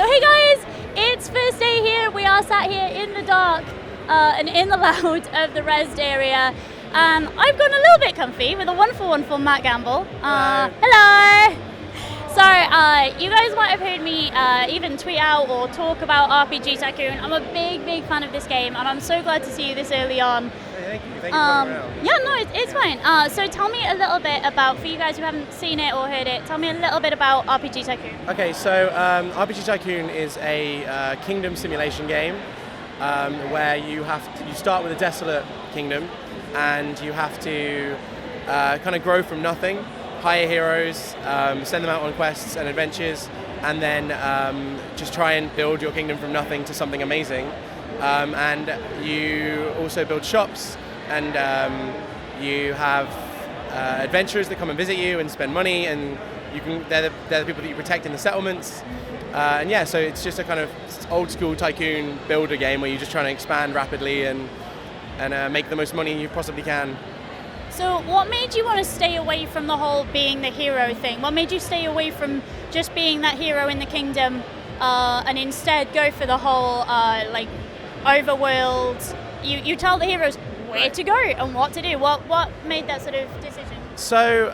hey guys, it's first day here. We are sat here in the dark and in the loud of the Resd area. I've gotten a little bit comfy with a wonderful Matt Gamble. Hello! So, you guys might have heard me even tweet out or talk about RPG Tycoon. I'm a big fan of this game, and I'm so glad to see you this early on. Hey, thank you for coming around. Yeah, no, it's fine. So tell me a little bit about, for you guys who haven't seen it or heard it, tell me a little bit about RPG Tycoon. Okay, so RPG Tycoon is a kingdom simulation game where you start with a desolate kingdom, and you have to kind of grow from nothing, hire heroes, send them out on quests and adventures, and then just try and build your kingdom from nothing to something amazing. And you also build shops, and you have adventurers that come and visit you and spend money, and they're the people that you protect in the settlements. And yeah, so it's just a kind of old school Tycoon builder game where you're just trying to expand rapidly and make the most money you possibly can. So what made you want to stay away from the whole being the hero thing? What made you stay away from just being that hero in the kingdom and instead go for the whole like overworld? You tell the heroes where to go and what to do. What made that sort of decision? So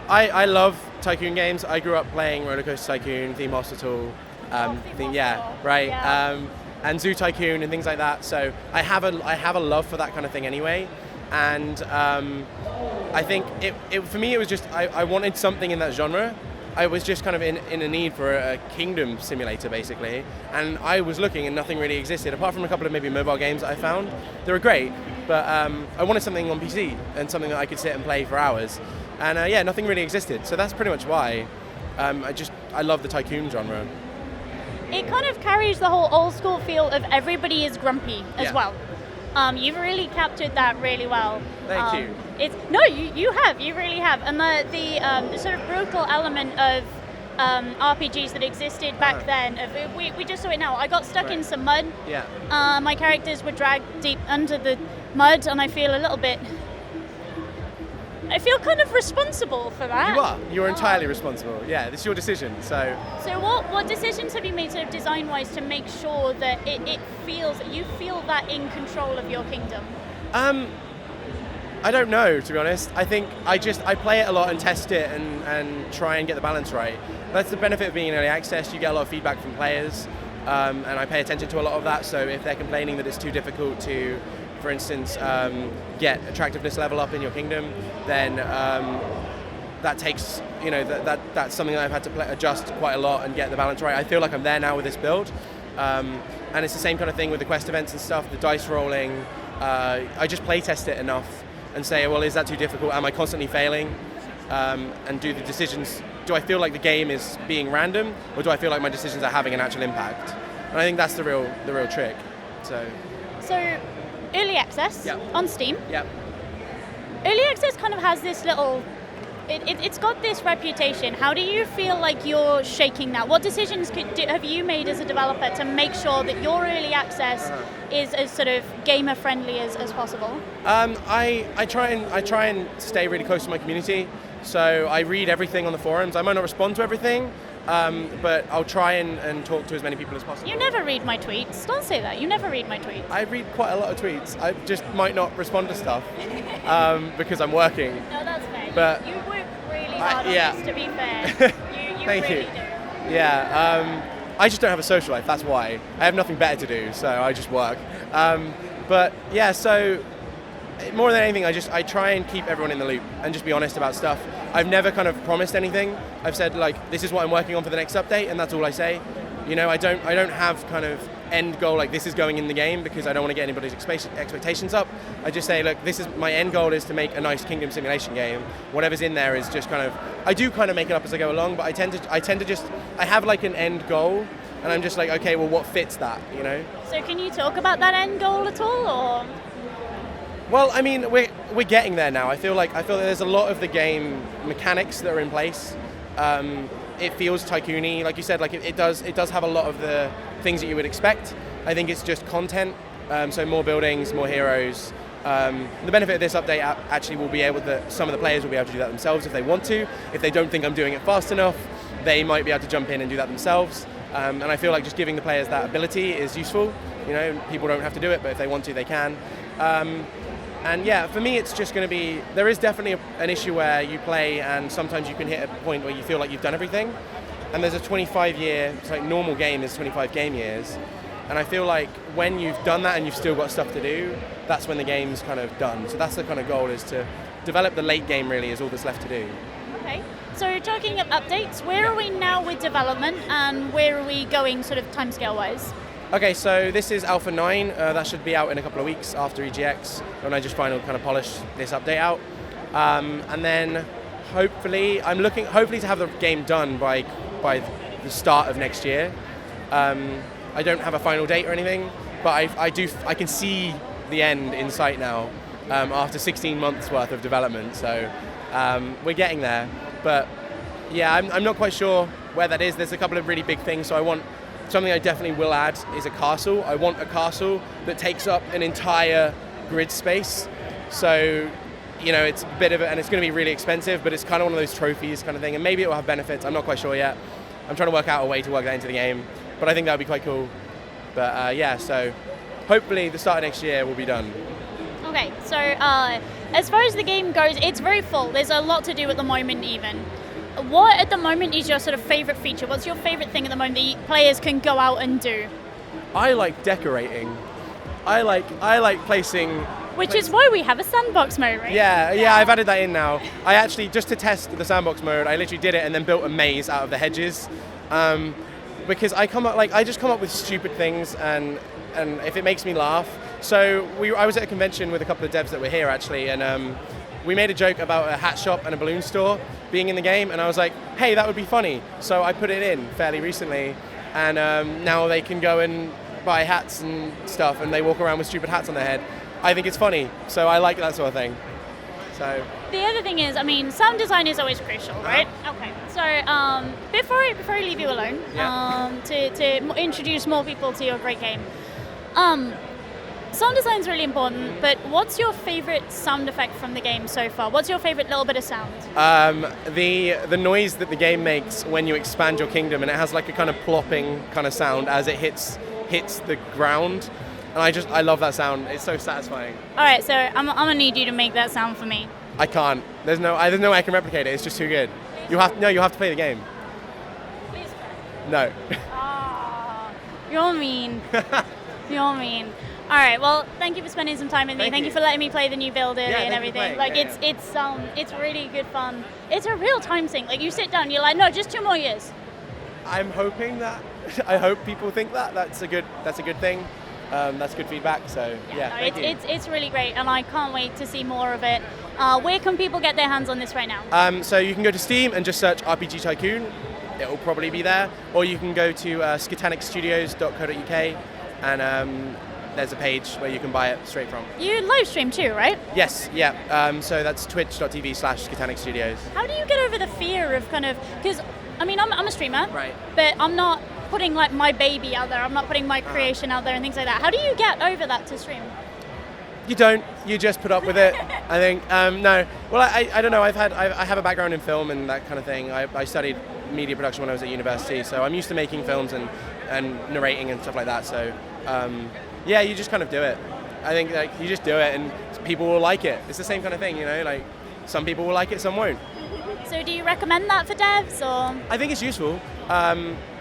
I love Tycoon games. I grew up playing Roller Coaster Tycoon, Theme Hospital, and Zoo Tycoon and things like that. So I have a love for that kind of thing anyway. And I think for me it was just I wanted something in that genre. I was just kind of in a need for a kingdom simulator basically, and I was looking and nothing really existed apart from a couple of maybe mobile games that I found. They were great, but I wanted something on PC and something that I could sit and play for hours, and nothing really existed. So that's pretty much why I love the Tycoon genre. It kind of carries the whole old school feel of everybody is grumpy as well. You've really captured that really well. Thank you. You really have. And the sort of brutal element of RPGs that existed back then, we just saw it now. I got stuck in some mud. Yeah. My characters were dragged deep under the mud, and I feel kind of responsible for that. You're entirely responsible. Yeah, it's your decision. So what decisions have you made sort of design-wise to make sure that it feels that you feel that in control of your kingdom? I don't know, to be honest. I think I play it a lot and test it and try and get the balance right. That's the benefit of being in early access. You get a lot of feedback from players, and I pay attention to a lot of that. So if they're complaining that it's too difficult to, for instance, get attractiveness level up in your kingdom, then that takes, that's something that I've had to adjust quite a lot and get the balance right. I feel like I'm there now with this build, and it's the same kind of thing with the quest events and stuff, the dice rolling. I just play test it enough and say, well, is that too difficult? Am I constantly failing? And do the decisions, do I feel like the game is being random, or do I feel like my decisions are having an actual impact? And I think that's the real trick. So early access on Steam. Yep. Early access kind of has this little, it's got this reputation. How do you feel like you're shaking that? What decisions have you made as a developer to make sure that your early access is as sort of gamer friendly as possible? I try and stay really close to my community. So I read everything on the forums. I might not respond to everything, but I'll try and talk to as many people as possible. You never read my tweets. Don't say that. You never read my tweets. I read quite a lot of tweets. I just might not respond to stuff because I'm working. No, that's fair. But you work really hard on this, to be fair. You Thank really you. do. Yeah. I just don't have a social life. That's why. I have nothing better to do, so I just work. But yeah, so more than anything, I try and keep everyone in the loop and just be honest about stuff. I've never kind of promised anything. I've said, like, this is what I'm working on for the next update, and that's all I say. I don't have kind of end goal like this is going in the game, because I don't want to get anybody's expectations up. I just say, look, this is my end goal is to make a nice kingdom simulation game. Whatever's in there is just kind of, I do kind of make it up as I go along, but I tend to just, I have like an end goal, and I'm just like, okay, well, what fits that, So can you talk about that end goal at all, or? Well, I mean, we're getting there now. I feel like there's a lot of the game mechanics that are in place. It feels Tycoon-y, like you said. Like it does have a lot of the things that you would expect. I think it's just content. So more buildings, more heroes. The benefit of this update actually will be some of the players will be able to do that themselves if they want to. If they don't think I'm doing it fast enough, they might be able to jump in and do that themselves. And I feel like just giving the players that ability is useful. People don't have to do it, but if they want to, they can. And yeah, for me, it's just going to be, there is definitely an issue where you play and sometimes you can hit a point where you feel like you've done everything. And there's a 25-year, it's like normal game is 25 game years. And I feel like when you've done that and you've still got stuff to do, that's when the game's kind of done. So that's the kind of goal, is to develop the late game really is all that's left to do. Okay, so talking of updates, where are we now with development and where are we going sort of timescale-wise? Okay, so this is Alpha 9. That should be out in a couple of weeks after EGX, when I just finally kind of polish this update out. And then hopefully to have the game done by the start of next year. I don't have a final date or anything, but I can see the end in sight now after 16 months worth of development. So we're getting there, but yeah, I'm not quite sure where that is. There's a couple of really big things, so I want. Something I definitely will add is a castle. I want a castle that takes up an entire grid space. So, it's a bit of it, and it's going to be really expensive, but it's kind of one of those trophies kind of thing, and maybe it will have benefits. I'm not quite sure yet. I'm trying to work out a way to work that into the game, but I think that would be quite cool. But yeah, so hopefully the start of next year will be done. Okay, so as far as the game goes, it's very full. There's a lot to do at the moment even. What at the moment is your sort of favorite feature? What's your favorite thing at the moment that players can go out and do? I like decorating. I like placing. Which is why we have a sandbox mode, right? Yeah, I've added that in now. I actually, just to test the sandbox mode, I literally did it and then built a maze out of the hedges. Because I just come up with stupid things, and if it makes me laugh. So I was at a convention with a couple of devs that were here actually, and we made a joke about a hat shop and a balloon store being in the game, and I was like, hey, that would be funny. So I put it in fairly recently, and now they can go and buy hats and stuff, and they walk around with stupid hats on their head. I think it's funny, so I like that sort of thing. So the other thing is, sound design is always crucial, right? Okay. So before I leave you alone, to introduce more people to your great game, sound design is really important. But what's your favorite sound effect from the game so far? What's your favorite little bit of sound? The noise that the game makes when you expand your kingdom, and it has like a kind of plopping kind of sound as it hits the ground. And I love that sound. It's so satisfying. All right, so I'm gonna need you to make that sound for me. I can't. There's no way I can replicate it. It's just too good. You have to play the game. Please try. No. You're mean. You're mean. All right. Well, thank you for spending some time with me. Thank you for letting me play the new build and everything. It's really good fun. It's a real time sink. Like you sit down, you're like, no, just 2 more years. I'm hoping that. I hope people think that. That's a good thing. That's good feedback. So thank you. It's really great, and I can't wait to see more of it. Where can people get their hands on this right now? So you can go to Steam and just search RPG Tycoon. It will probably be there, or you can go to skitanicstudios.co.uk, and there's a page where you can buy it straight from. You live stream too, right? Yes, yeah. So that's twitch.tv/skitanicstudios. How do you get over the fear of because I'm a streamer, right? But I'm not putting like my baby out there. I'm not putting my creation out there and things like that. How do you get over that to stream? You don't. You just put up with it. I think. No. Well, I don't know. I have a background in film and that kind of thing. I studied media production when I was at university, so I'm used to making films and narrating and stuff like that. So yeah, you just kind of do it. I think you just do it, and people will like it. It's the same kind of thing, like some people will like it, some won't. So do you recommend that for devs, or? I think it's useful.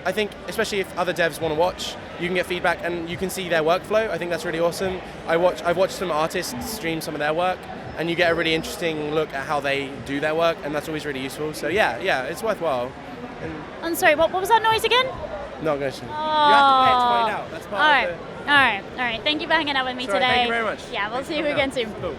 I think especially if other devs want to watch, you can get feedback and you can see their workflow. I think that's really awesome. I've watched some artists stream some of their work, and you get a really interesting look at how they do their work, and that's always really useful. So yeah, it's worthwhile. I'm sorry, what was that noise again? Not going to. You have to pay it to find out. That's part of it. All right. Thank you for hanging out with me today. Thank you very much. Yeah, we'll see you again soon. Cool.